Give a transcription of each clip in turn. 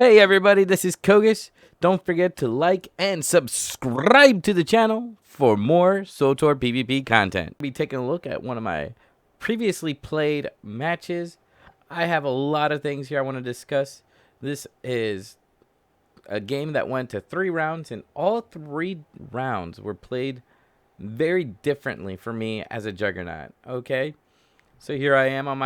Hey everybody, this is Kogus. Don't forget to like and subscribe to the channel for more SWTOR PvP content. I'll be taking a look at one of my previously played matches. I have a lot of things here I want to discuss. This is a game that went to 3 rounds, and all 3 rounds were played very differently for me as a Juggernaut. Okay, so here I am on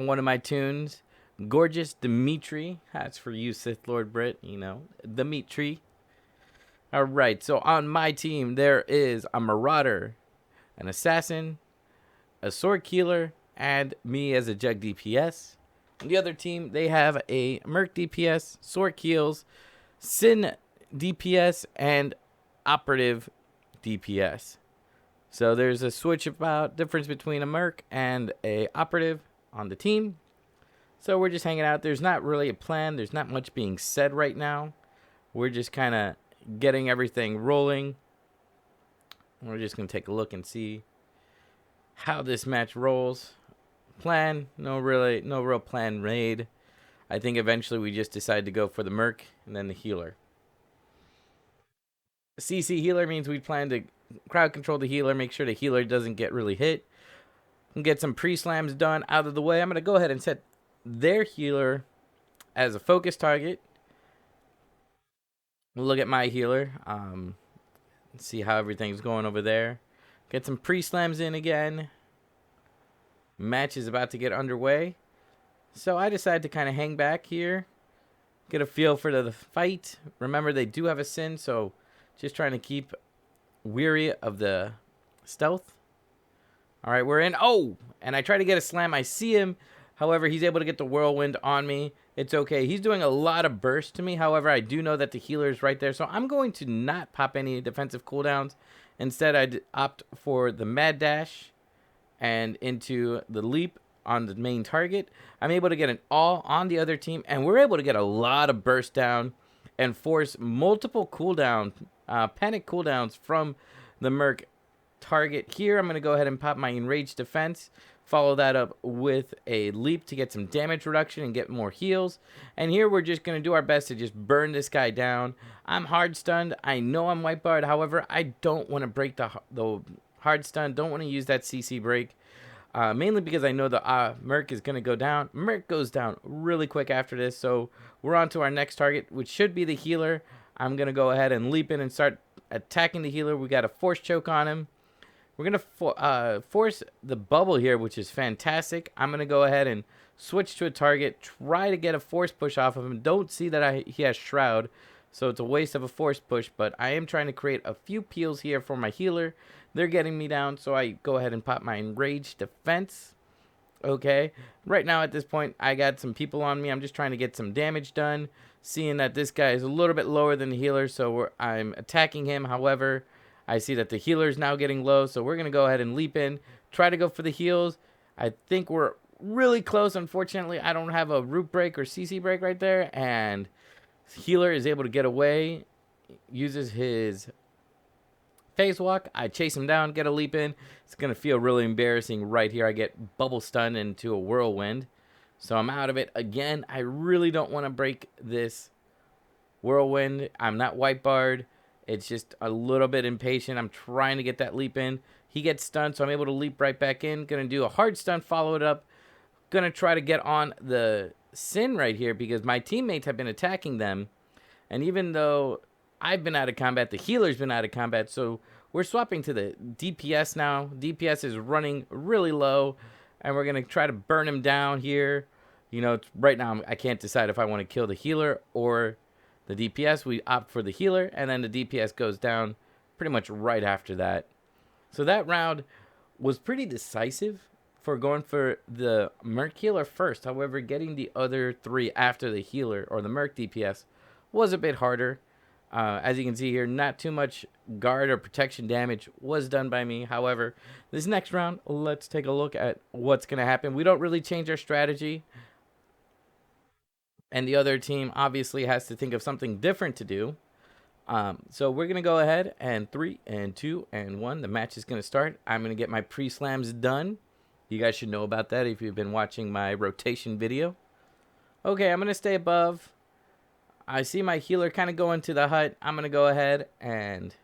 one of my tunes. Gorgeous Dimitri. That's for you, Sith Lord Brit. You know, Dimitri. All right. So on my team, there is a Marauder, an Assassin, a Sword Keeler, and me as a Jug DPS. On the other team, they have a Merc DPS, Sword Keels, Sin DPS, and Operative DPS. So there's a switch about difference between a Merc and a Operative on the team. So we're just hanging out. There's not really a plan. There's not much being said right now. We're just kind of getting everything rolling. We're just going to take a look and see how this match rolls. Plan, no real plan made. I think eventually we just decide to go for the Merc and then the healer. CC healer means we plan to crowd control the healer, make sure the healer doesn't get really hit, and get some pre-slams done out of the way. I'm going to go ahead and set their healer as a focus target. We'll look at my healer. See how everything's going over there. Get some pre-slams in again. Match is about to get underway. So I decided to kind of hang back here. Get a feel for the fight. Remember, they do have a Sin, so just trying to keep weary of the stealth. All right, we're in. Oh, and I try to get a slam. I see him. However, he's able to get the whirlwind on me. It's okay. He's doing a lot of burst to me. However, I do know that the healer is right there. So I'm going to not pop any defensive cooldowns. Instead, I'd opt for the Mad Dash and into the leap on the main target. I'm able to get an all on the other team. And we're able to get a lot of burst down and force multiple cooldown, panic cooldowns from the Merc target. Here, I'm going to go ahead and pop my Enraged Defense. Follow that up with a leap to get some damage reduction and get more heals. And here we're just going to do our best to just burn this guy down. I'm hard stunned. I know I'm white barred. However, I don't want to break the hard stun. Don't want to use that CC break. Mainly because I know the Merc is going to go down. Merc goes down really quick after this. So we're on to our next target, which should be the healer. I'm going to go ahead and leap in and start attacking the healer. We got a force choke on him. We're going to force the bubble here, which is fantastic. I'm going to go ahead and switch to a target. Try to get a force push off of him. Don't see that he has Shroud, so it's a waste of a force push. But I am trying to create a few peels here for my healer. They're getting me down, so I go ahead and pop my Enraged Defense. Okay. Right now at this point, I got some people on me. I'm just trying to get some damage done. Seeing that this guy is a little bit lower than the healer, so I'm attacking him. However, I see that the healer is now getting low, so we're going to go ahead and leap in. Try to go for the heals. I think we're really close. Unfortunately, I don't have a root break or CC break right there, and healer is able to get away. Uses his phase walk. I chase him down, get a leap in. It's going to feel really embarrassing right here. I get bubble stunned into a whirlwind, so I'm out of it. Again, I really don't want to break this whirlwind. I'm not white barred. It's just a little bit impatient. I'm trying to get that leap in. He gets stunned, so I'm able to leap right back in. Going to do a hard stun, follow it up. Going to try to get on the Sin right here because my teammates have been attacking them. And even though I've been out of combat, the healer's been out of combat. So we're swapping to the DPS now. DPS is running really low. And we're going to try to burn him down here. You know, right now I can't decide if I want to kill the healer or the DPS. We opt for the healer, and then the DPS goes down pretty much right after that. So that round was pretty decisive for going for the Merc healer first. However, getting the other 3 after the healer or the Merc DPS was a bit harder. As you can see here, not too much guard or protection damage was done by me. However, this next round, let's take a look at what's going to happen. We don't really change our strategy. And the other team obviously has to think of something different to do. So we're going to go ahead and 3 and 2 and 1. The match is going to start. I'm going to get my pre-slams done. You guys should know about that if you've been watching my rotation video. Okay, I'm going to stay above. I see my healer kind of go into the hut. I'm going to go ahead and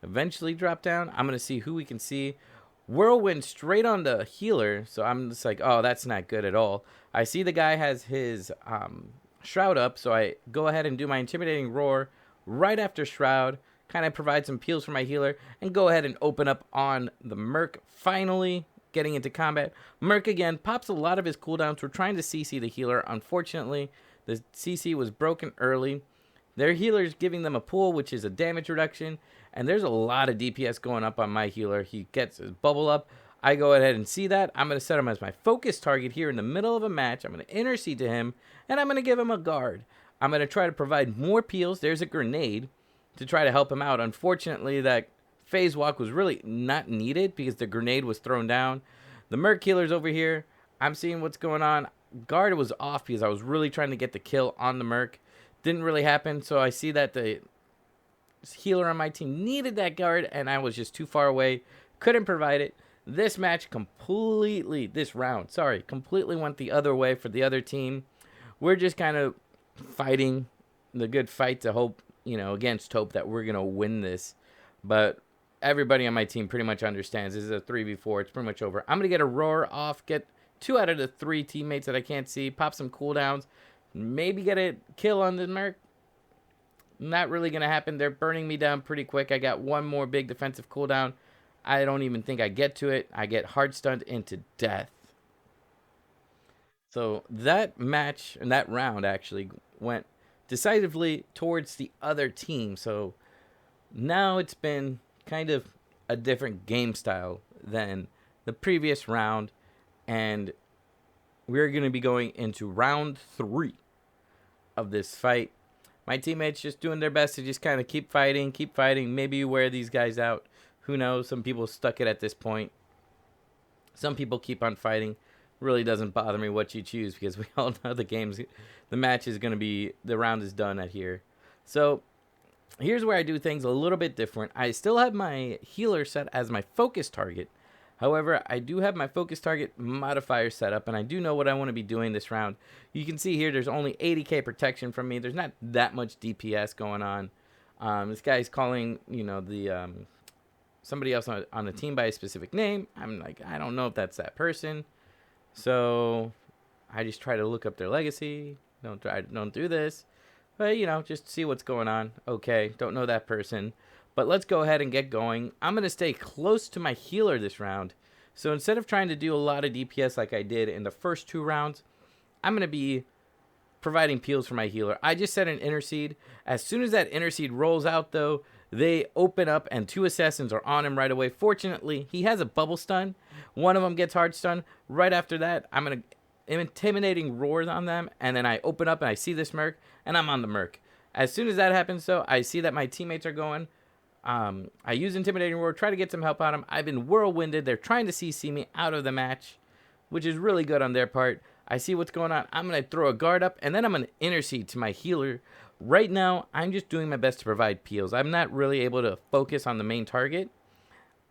eventually drop down. I'm going to see who we can see. Whirlwind straight on the healer. So I'm just like, oh, that's not good at all. I see the guy has his Shroud up. So I go ahead and do my Intimidating Roar right after Shroud. Kind of provide some peels for my healer. And go ahead and open up on the Merc. Finally getting into combat. Merc again pops a lot of his cooldowns. We're trying to CC the healer. Unfortunately, the CC was broken early. Their healer's giving them a pull, which is a damage reduction. And there's a lot of DPS going up on my healer. He gets his bubble up. I go ahead and see that. I'm going to set him as my focus target here in the middle of a match. I'm going to intercede to him. And I'm going to give him a guard. I'm going to try to provide more peels. There's a grenade to try to help him out. Unfortunately, that phase walk was really not needed because the grenade was thrown down. The Merc healer's over here. I'm seeing what's going on. Guard was off because I was really trying to get the kill on the Merc. Didn't really happen, so I see that the healer on my team needed that guard, and I was just too far away. Couldn't provide it. This round, completely went the other way for the other team. We're just kind of fighting the good fight to hope, against hope that we're going to win this. But everybody on my team pretty much understands this is a 3v4. It's pretty much over. I'm going to get a roar off, get 2 out of the 3 teammates that I can't see, pop some cooldowns, maybe get a kill on the Merc. Not really going to happen. They're burning me down pretty quick. I got one more big defensive cooldown. I don't even think I get to it. I get hard stunned into death. So that match and that round actually went decisively towards the other team. So now it's been kind of a different game style than the previous round. And we're going to be going into round 3 of this fight. My teammates just doing their best to just kind of keep fighting. Maybe you wear these guys out. Who knows? Some people stuck it at this point. Some people keep on fighting. Really doesn't bother me what you choose because we all know the match is going to be, the round is done at here. So here's where I do things a little bit different. I still have my healer set as my focus target. However, I do have my focus target modifier set up, and I do know what I want to be doing this round. You can see here there's only 80k protection from me. There's not that much DPS going on. This guy's calling, somebody else on the team by a specific name. I'm like, I don't know if that's that person. So I just try to look up their legacy. Don't do this. But, just see what's going on. Okay, don't know that person. But let's go ahead and get going. I'm going to stay close to my healer this round. So instead of trying to do a lot of DPS like I did in the first 2 rounds, I'm going to be providing peels for my healer. I just set an intercede. As soon as that intercede rolls out, though, they open up and 2 assassins are on him right away. Fortunately, he has a bubble stun. One of them gets hard stun. Right after that, I'm going to intimidating roars on them. And then I open up and I see this Merc, and I'm on the Merc. As soon as that happens, though, I see that my teammates are going. I use Intimidating Roar, try to get some help on them. I've been whirlwinded. They're trying to CC me out of the match, which is really good on their part. I see what's going on. I'm going to throw a guard up, and then I'm going to intercede to my healer. Right now, I'm just doing my best to provide peels. I'm not really able to focus on the main target.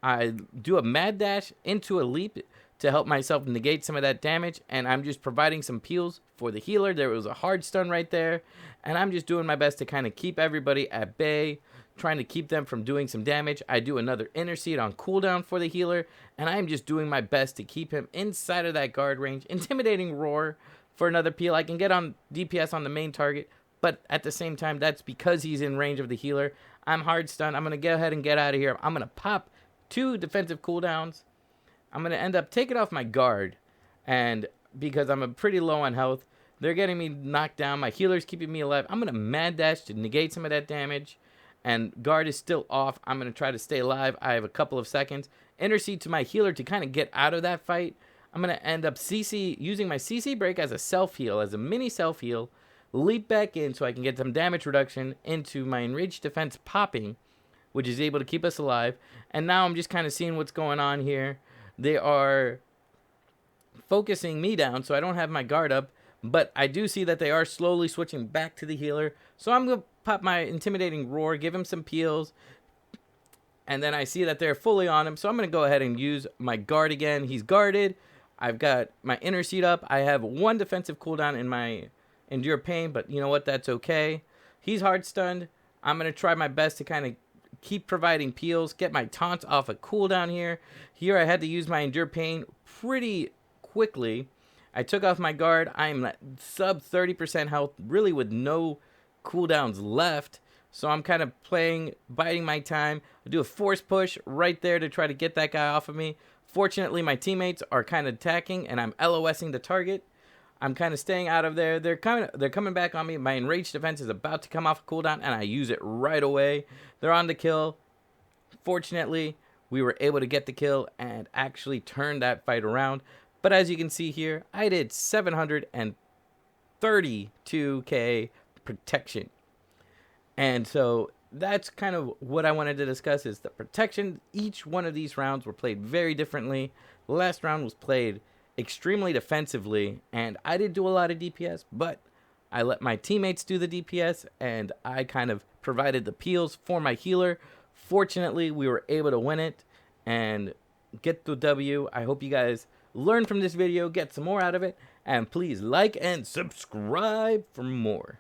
I do a mad dash into a leap to help myself negate some of that damage, and I'm just providing some peels for the healer. There was a hard stun right there, and I'm just doing my best to kind of keep everybody at bay, trying to keep them from doing some damage. I do another intercede on cooldown for the healer, and I'm just doing my best to keep him inside of that guard range. Intimidating Roar for another peel. I can get on DPS on the main target, but at the same time, that's because he's in range of the healer. I'm hard stunned. I'm going to go ahead and get out of here. I'm going to pop 2 defensive cooldowns. I'm going to end up taking off my guard, and because I'm pretty low on health, they're getting me knocked down. My healer's keeping me alive. I'm going to mad dash to negate some of that damage. And guard is still off. I'm going to try to stay alive. I have a couple of seconds. Intercede to my healer to kind of get out of that fight. I'm going to end up using my CC break as a self-heal, as a mini self-heal. Leap back in so I can get some damage reduction into my enraged defense popping, which is able to keep us alive. And now I'm just kind of seeing what's going on here. They are focusing me down, so I don't have my guard up. But I do see that they are slowly switching back to the healer. So I'm going to pop my Intimidating Roar, give him some peels. And then I see that they're fully on him. So I'm going to go ahead and use my guard again. He's guarded. I've got my intercede up. I have 1 defensive cooldown in my endure pain, but you know what? That's okay. He's hard stunned. I'm going to try my best to kind of keep providing peels, get my taunts off a cooldown here. Here I had to use my endure pain pretty quickly. I took off my guard. I'm at sub 30% health, really with no cooldowns left. So I'm kind of biding my time. I do a force push right there to try to get that guy off of me. Fortunately, my teammates are kind of attacking, and I'm LOSing the target. I'm kind of staying out of there. They're coming back on me. My enraged defense is about to come off a cooldown, and I use it right away. They're on the kill. Fortunately, we were able to get the kill and actually turn that fight around. But as you can see here, I did 732k protection. And so that's kind of what I wanted to discuss, is the protection. Each one of these rounds were played very differently. The last round was played extremely defensively, and I did do a lot of DPS, but I let my teammates do the DPS, and I kind of provided the peels for my healer. Fortunately, we were able to win it and get the W. I hope you guys learn from this video, get some more out of it, and please like and subscribe for more.